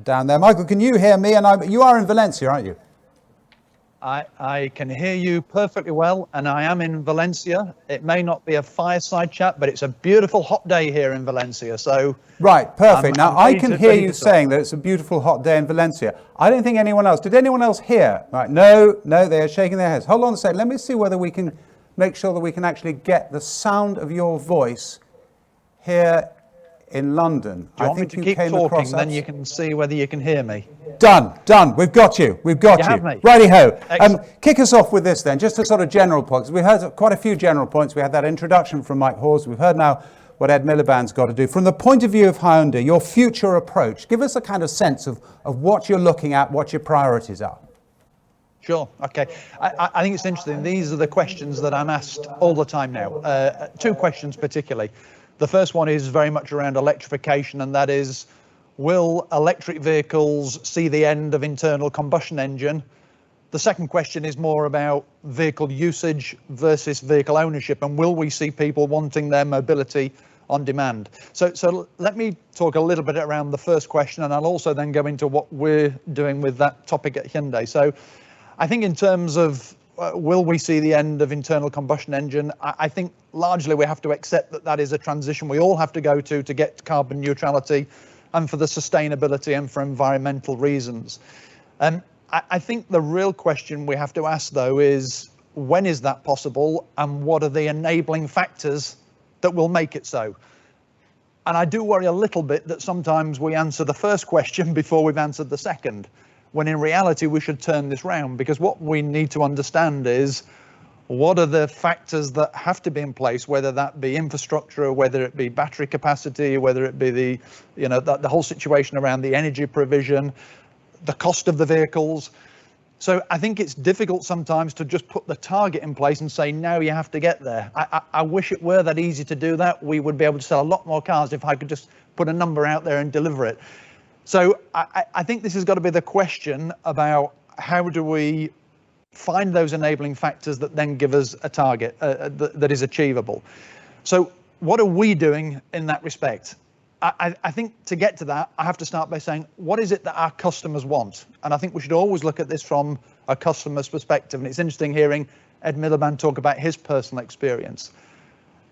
Down there. Michael, can you hear me? And you are in Valencia, aren't you? I can hear you perfectly well, and I am in Valencia. It may not be a fireside chat, but it's a beautiful hot day here in Valencia. So right, perfect. Now I can hear you talk. saying that it's a beautiful hot day in Valencia. I don't think anyone else. Did anyone else hear? Right, no, they are shaking their heads. Hold on a second. Let me see whether we can make sure that we can actually get the sound of your voice here in London. Do you want me to keep talking, then you can see whether you can hear me? Done. We've got you. Have me. Righty-ho. Kick us off with this then, just a sort of general points. We heard quite a few general points. We had that introduction from Mike Hawes. We've heard now what Ed Miliband's got to do. From the point of view of Hyundai, your future approach, give us a kind of sense of what you're looking at, what your priorities are. Sure. Okay. I think it's interesting. These are the questions that I'm asked all the time now. Two questions particularly. The first one is very much around electrification, and that is, will electric vehicles see the end of internal combustion engine? The second question is more about vehicle usage versus vehicle ownership, and will we see people wanting their mobility on demand? So let me talk a little bit around the first question, and I'll also then go into what we're doing with that topic at Hyundai. So I think in terms of will we see the end of internal combustion engine? I think largely we have to accept that that is a transition we all have to go to get carbon neutrality and for the sustainability and for environmental reasons. I think the real question we have to ask, though, is when is that possible and what are the enabling factors that will make it so? And I do worry a little bit that sometimes we answer the first question before we've answered the second, when in reality we should turn this round, because what we need to understand is what are the factors that have to be in place, whether that be infrastructure, whether it be battery capacity, whether it be the whole situation around the energy provision, the cost of the vehicles. So I think it's difficult sometimes to just put the target in place and say, now you have to get there. I wish it were that easy to do that. We would be able to sell a lot more cars if I could just put a number out there and deliver it. So I think this has got to be the question about how do we find those enabling factors that then give us a target that is achievable. So what are we doing in that respect? I think to get to that, I have to start by saying, what is it that our customers want? And I think we should always look at this from a customer's perspective. And it's interesting hearing Ed Miliband talk about his personal experience.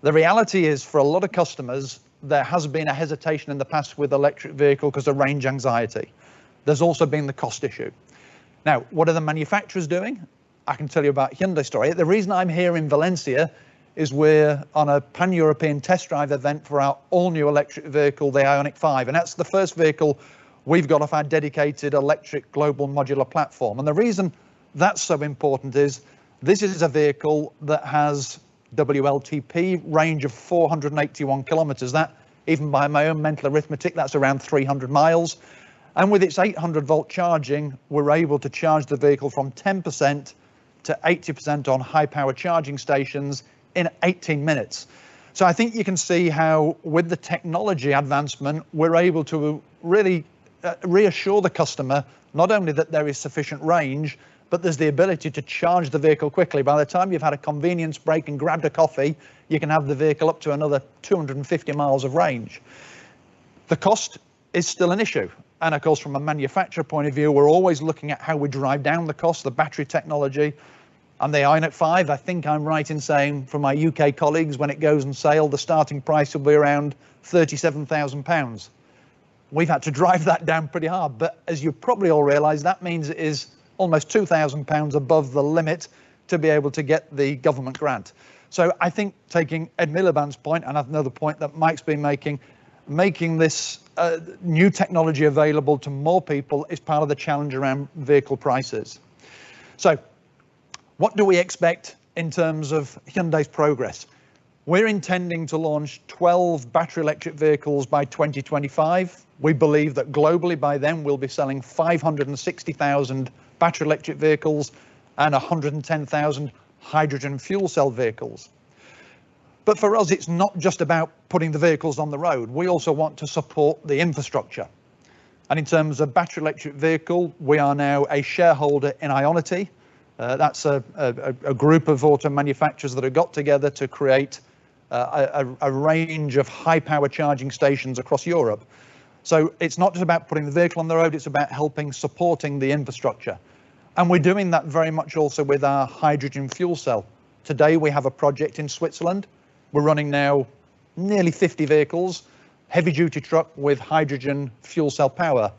The reality is, for a lot of customers, there has been a hesitation in the past with electric vehicle because of range anxiety. There's also been the cost issue. Now, what are the manufacturers doing? I can tell you about Hyundai story. The reason I'm here in Valencia is we're on a pan-European test drive event for our all-new electric vehicle, the Ioniq 5, and that's the first vehicle we've got off our dedicated electric global modular platform. And the reason that's so important is this is a vehicle that has WLTP range of 481 kilometers. That, even by my own mental arithmetic, that's around 300 miles. And with its 800 volt charging, we're able to charge the vehicle from 10% to 80% on high power charging stations in 18 minutes. So I think you can see how with the technology advancement, we're able to really reassure the customer, not only that there is sufficient range, but there's the ability to charge the vehicle quickly. By the time you've had a convenience break and grabbed a coffee, you can have the vehicle up to another 250 miles of range. The cost is still an issue. And of course, from a manufacturer point of view, we're always looking at how we drive down the cost, the battery technology. And the Ioniq 5, I think I'm right in saying, from my UK colleagues, when it goes on sale, the starting price will be around £37,000. We've had to drive that down pretty hard. But as you probably all realise, that means it is almost £2,000 above the limit to be able to get the government grant. So I think taking Ed Miliband's point, and another point that Mike's been making this new technology available to more people is part of the challenge around vehicle prices. So what do we expect in terms of Hyundai's progress? We're intending to launch 12 battery electric vehicles by 2025. We believe that globally by then we'll be selling 560,000 battery electric vehicles and 110,000 hydrogen fuel cell vehicles. But for us, it's not just about putting the vehicles on the road. We also want to support the infrastructure. And in terms of battery electric vehicle, we are now a shareholder in Ionity. That's a group of auto manufacturers that have got together to create a range of high power charging stations across Europe. So it's not just about putting the vehicle on the road, it's about helping supporting the infrastructure. And we're doing that very much also with our hydrogen fuel cell. Today we have a project in Switzerland. We're running now nearly 50 vehicles, heavy duty truck with hydrogen fuel cell power.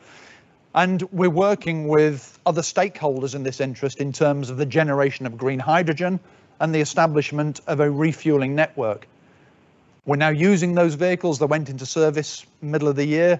And we're working with other stakeholders in this interest in terms of the generation of green hydrogen and the establishment of a refueling network. We're now using those vehicles that went into service middle of the year,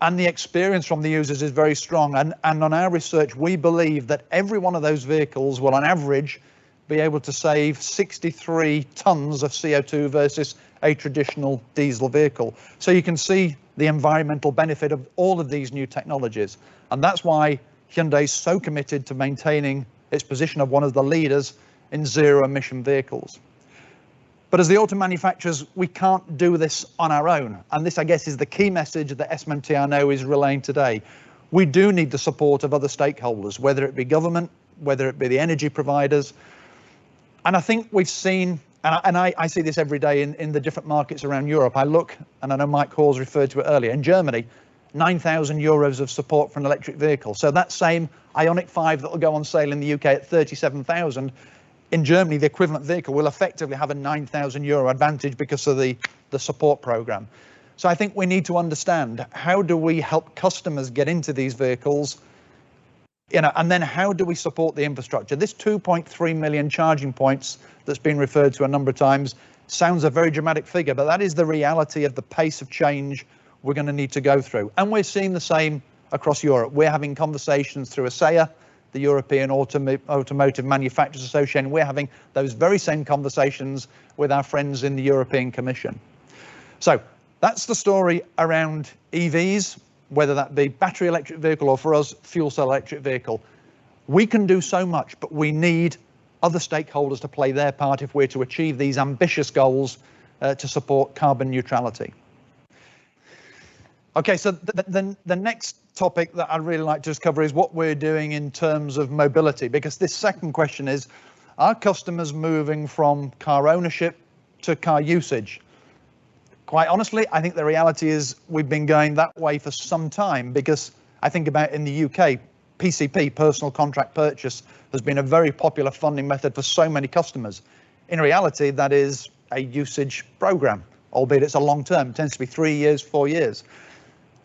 and the experience from the users is very strong. And on our research, we believe that every one of those vehicles will on average be able to save 63 tons of CO2 versus a traditional diesel vehicle. So you can see the environmental benefit of all of these new technologies. And that's why Hyundai is so committed to maintaining its position of one of the leaders in zero emission vehicles. But as the auto manufacturers, we can't do this on our own. And this, I guess, is the key message that SMMT I know is relaying today. We do need the support of other stakeholders, whether it be government, whether it be the energy providers. And I think we've seen, and I see this every day in the different markets around Europe. I look, and I know Mike Hawes referred to it earlier, in Germany, 9,000 euros of support for an electric vehicle. So that same Ioniq 5 that will go on sale in the UK at 37,000, in Germany, the equivalent vehicle will effectively have a 9,000 euro advantage because of the support program. So I think we need to understand, how do we help customers get into these vehicles, and then how do we support the infrastructure? This 2.3 million charging points that's been referred to a number of times sounds a very dramatic figure, but that is the reality of the pace of change we're going to need to go through. And we're seeing the same across Europe. We're having conversations through ASEA, the European Automotive Manufacturers Association. We're having those very same conversations with our friends in the European Commission. So that's the story around EVs, whether that be battery electric vehicle or for us, fuel cell electric vehicle. We can do so much, but we need other stakeholders to play their part if we're to achieve these ambitious goals to support carbon neutrality. Okay, so the next topic that I'd really like to just cover is what we're doing in terms of mobility, because this second question is, are customers moving from car ownership to car usage? Quite honestly, I think the reality is we've been going that way for some time, because I think about in the UK, PCP, personal contract purchase, has been a very popular funding method for so many customers. In reality, that is a usage program, albeit it's a long term, it tends to be 3 years, 4 years.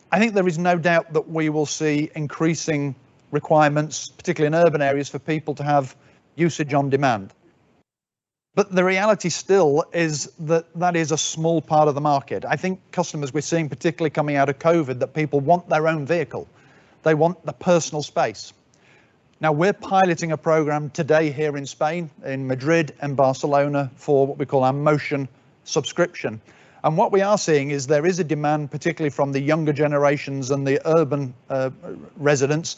I think there is no doubt that we will see increasing requirements, particularly in urban areas, for people to have usage on demand. But the reality still is that that is a small part of the market. I think customers we're seeing, particularly coming out of COVID, that people want their own vehicle. They want the personal space. Now, we're piloting a program today here in Spain, in Madrid and Barcelona, for what we call our Motion subscription. And what we are seeing is there is a demand, particularly from the younger generations and the urban residents,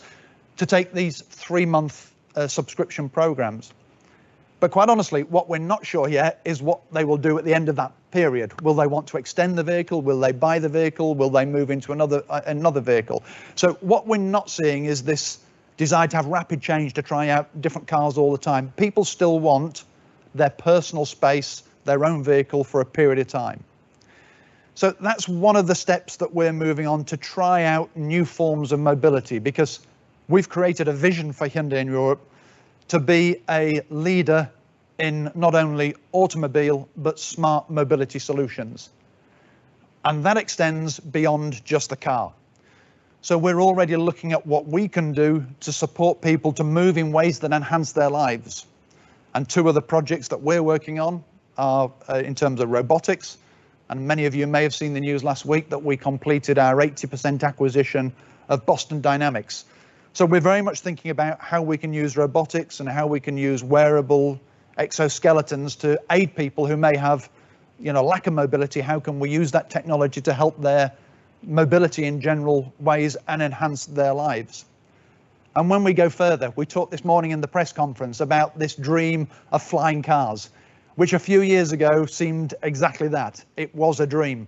to take these 3-month subscription programs. But quite honestly, what we're not sure yet is what they will do at the end of that period. Will they want to extend the vehicle? Will they buy the vehicle? Will they move into another vehicle? So what we're not seeing is this desire to have rapid change, to try out different cars all the time. People still want their personal space, their own vehicle for a period of time. So that's one of the steps that we're moving on, to try out new forms of mobility, because we've created a vision for Hyundai in Europe to be a leader in not only automobile, but smart mobility solutions. And that extends beyond just the car. So we're already looking at what we can do to support people to move in ways that enhance their lives. And 2 of the projects that we're working on are in terms of robotics. And many of you may have seen the news last week that we completed our 80% acquisition of Boston Dynamics. So we're very much thinking about how we can use robotics and how we can use wearable exoskeletons to aid people who may have, lack of mobility. How can we use that technology to help their mobility in general ways and enhance their lives? And when we go further, we talked this morning in the press conference about this dream of flying cars, which a few years ago seemed exactly that. It was a dream.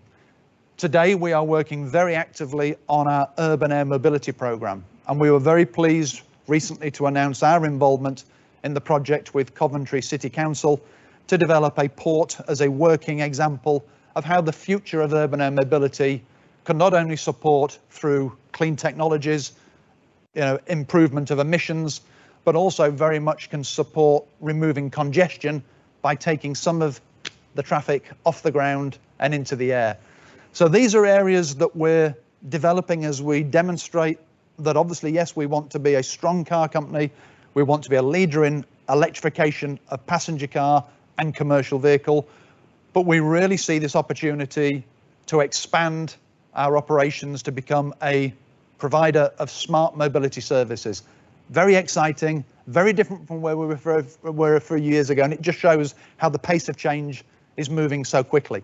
Today, we are working very actively on our urban air mobility program. And we were very pleased recently to announce our involvement in the project with Coventry City Council to develop a port as a working example of how the future of urban air mobility can not only support through clean technologies, improvement of emissions, but also very much can support removing congestion by taking some of the traffic off the ground and into the air. So these are areas that we're developing as we demonstrate that obviously, yes, we want to be a strong car company. We want to be a leader in electrification of passenger car and commercial vehicle, but we really see this opportunity to expand our operations to become a provider of smart mobility services. Very exciting, very different from where we were a few years ago, and it just shows how the pace of change is moving so quickly.